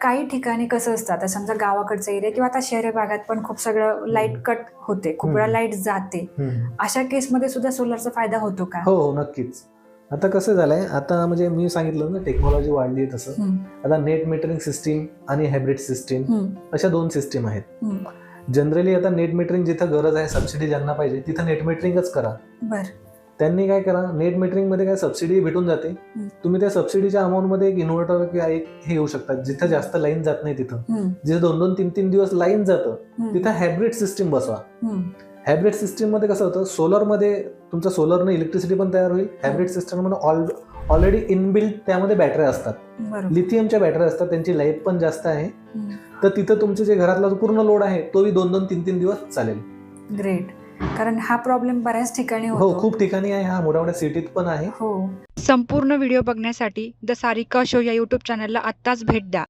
काही ठिकाणी कसं असतं, आता समजा गावाकडचा एरिया किंवा आता शहरी भागात पण खूप सगळं लाईट कट होते, खूप वेळा लाईट जाते. अशा केसमध्ये सुद्धा सोलरचा फायदा होतो का? हो हो नक्कीच. आता कसं झालंय, आता म्हणजे मी सांगितलं ना टेक्नॉलॉजी वाढली आहे तसं. आता नेट मीटरिंग सिस्टीम आणि हायब्रिड सिस्टीम अशा 2 सिस्टीम आहेत. जनरली आता नेट मीटरिंग जिथं गरज आहे, सबसिडी ज्यांना पाहिजे तिथं नेट मीटरिंगच करा. त्यांनी काय करा, नेट मीटरिंग मध्ये काय सबसिडी भेटून जाते. तुम्ही त्या सबसिडीच्या अमाऊंट मध्ये एक इन्व्हर्टर किंवा एक हे घेऊ शकता. जिथं जास्त लाईन जात नाही तिथं, जिथं 2-2, 3-3 दिवस लाईन जातं तिथं हायब्रिड सिस्टीम बसवा. हायब्रिड सिस्टीम मध्ये कसं होतं, सोलर मध्ये तुमचं सोलरने इलेक्ट्रिसिटी पण तयार होईल. हायब्रिड सिस्टम मध्ये ऑलरेडी इनबिल्ट त्यामध्ये बॅटऱ्या असतात, लिथियमच्या बॅटऱ्या असतात, त्यांची लाईफ पण जास्त आहे. तर तिथं तुमचे जे घरातला जो पूर्ण लोड आहे तोही 2-2, 3-3 दिवस चालेल. ग्रेट. कारण हा प्रॉब्लेम बऱ्याच ठिकाणी हो, खूप ठिकाणी आहे, हा मोठ्या मोठ्या सिटीत पण आहे. संपूर्ण व्हिडिओ बघण्यासाठी द सारिका शो या YouTube चॅनलला आत्ताच भेट द्या.